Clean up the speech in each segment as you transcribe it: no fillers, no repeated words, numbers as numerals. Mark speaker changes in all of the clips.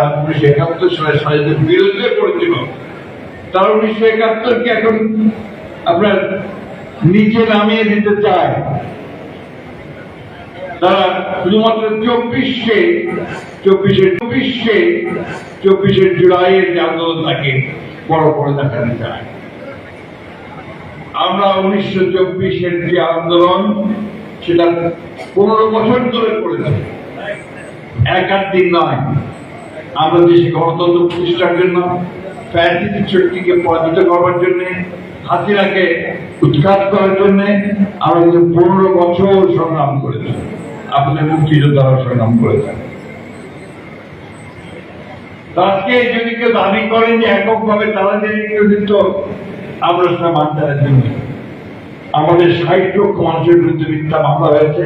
Speaker 1: 1971 সালে স্বাধীনতার বিরুদ্ধে করেছিল, তারা 1971-কে এখন আপনার নিচে নামিয়ে দিতে চায়। তারা শুধুমাত্র 24শে জুলাইয়ের যে আন্দোলন তাকে বড় করে দেখাতে চায়। আমরা 1924-এর যে আন্দোলন সেটা 15 বছর ধরে করে থাকি, এক আধ দিন নয়। আমরা দেশে গণতন্ত্র প্রতিষ্ঠার জন্য, ফ্যাসিস্ট শক্তিকে পরাজিত করবার জন্য, হাসিনাকে উৎখাত করার জন্য আমরা কিন্তু 15 বছর সংগ্রাম করেছি। আপনাদের মুক্তিযোদ্ধারা সংগ্রাম করেছেন। আজকে যদি কেউ দাবি করেন যে এককভাবে তারা যে নেতৃত্ব, আমরা সেটা মানতে রাজি নই। আমাদের 60 লক্ষ মানুষের বিরুদ্ধে মিথ্যা মামলা হয়েছে।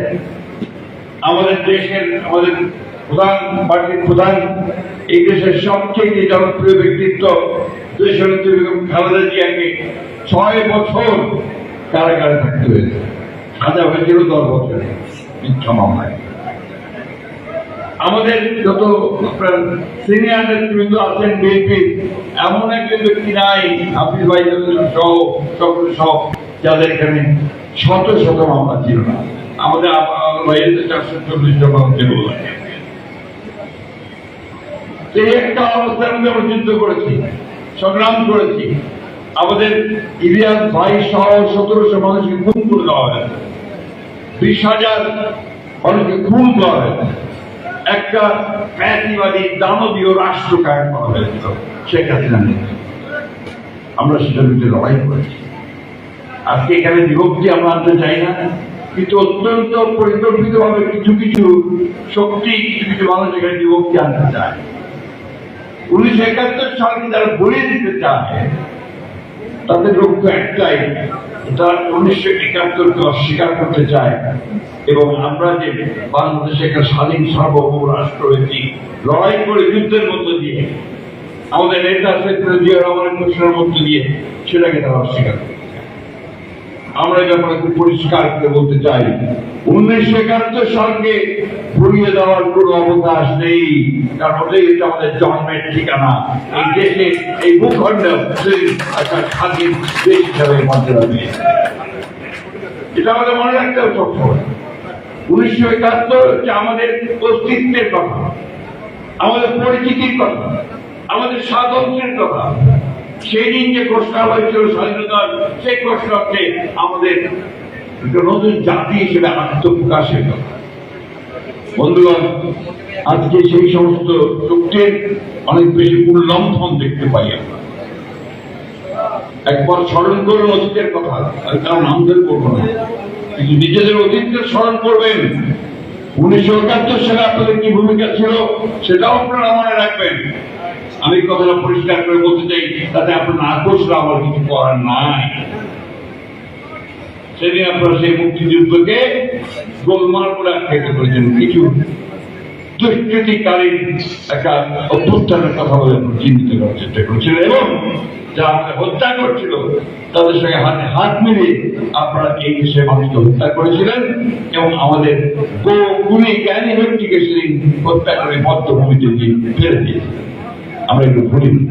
Speaker 1: আমাদের প্রধান পার্টির প্রধান, এই দেশের সবচেয়ে জনপ্রিয় ব্যক্তিত্ব দেশনেত্রী বেগম খালেদা জিয়াকে 6 বছর কারাগারে থাকতে হয়েছে। সাজা হয়েছিল 10 বছরে মিথ্যা মামলায়। আমাদের যত আপনার সিনিয়র নেতৃবৃন্দ আছেন বিএনপির, এমন একজন ব্যক্তি নাই হাফিজ ভাই সহ সকল সহ যাদের এখানে শত শত মামলা ছিল না। আমাদের ভাইয়ের 440টা মামলা ছিল। এই একটা অবস্থার মধ্যে আমরা যুদ্ধ করেছি, সংগ্রাম করেছি। আমাদের ইলিয়াস ভাই সহ 1700 মানুষকে খুন করে দেওয়া হয়েছে, 20,000 মানুষকে খুন করা হয়েছে। একটা ফ্যাসিবাদী দানবীয় রাষ্ট্র কায়েম করা হয়েছিল শেখ হাসিনা। আমরা সেটার বিরুদ্ধে লড়াই করেছি। আজকে এখানে বিভক্তি আমরা আনতে চাই না, কিন্তু অত্যন্ত পরিকল্পিত ভাবে কিছু কিছু শক্তি, কিছু মানুষ এখানে বিভক্তি আনতে চায়। 1971 সালকে যারা বলিয়ে দিতে চায়, তাদের লক্ষ্য একটাই, তারা 1971-কে অস্বীকার করতে চায়। এবং আমরা যে বাংলাদেশে একটা স্বাধীন সার্বভৌম রাষ্ট্র হয়েছি লড়াই করে, যুদ্ধের মধ্য দিয়ে, আমাদের নেতা শেখ মুজিবুর রহমানের ঘোষণার মধ্য দিয়ে, সেটাকে তারা অস্বীকার করতে চায়। আমরা এই ব্যাপারে খুব পরিষ্কার করে বলতে চাই, 1971 সালকে ভুলিয়ে দেওয়ার কোন অবকাশ নেই। কারণ ওটাই এটা আমাদের জন্মের ঠিকানা। এই দেশে, এই ভূখণ্ড একটা স্বাধীন দেশ হিসাবে মানতে হবে। এটা আমাদের মনে রাখতে হবে সবসময়। 1971 হচ্ছে আমাদের অস্তিত্বের কথা, আমাদের পরিচিতির কথা, আমাদের স্বাতন্ত্র্যের কথা। সেই দিন যে ঘোষণা হয়েছিল স্বাধীনতার, সেই ঘোষণাতে আমাদের নতুন জাতি হিসেবে আত্মপ্রকাশের কথা। বন্ধুগণ, আজকে সেই সমস্ত শক্তির অনেক বেশি উল্লঙ্ঘন দেখতে পাই আমরা। একবার স্মরণ করুন অতীতের কথা, তার নাম ধরে করবো না, কিন্তু নিজেদের অতীতকে স্মরণ করবেন। 1971 সালে আপনাদের কি ভূমিকা ছিল সেটাও আপনারা মনে রাখবেন। আমি কথাটা পরিষ্কার করে বলতে চাই, তাতে আপনার না বসলে আমার কিছু করার নাই। সেদিন আপনারা সেই মুক্তিযুদ্ধকে গোলমাল করে আখ্যায়িত করেছেন, কিছু দুষ্কৃতিকারী একটা অভ্যুত্থানের কথা বলে চিহ্নিত করার চেষ্টা করেছিলেন, এবং যারা আমাদের হত্যা করছিল তাদের সঙ্গে হাতে হাত মিলিয়ে আপনারা এই দেশের মানুষকে হত্যা করেছিলেন, এবং আমাদের গুণী জ্ঞানী ব্যক্তিকে সেদিন হত্যা করে বদ্ধভূমিতে ফেলে দিয়েছিলেন। আমরা এগুলো ভুলিনি।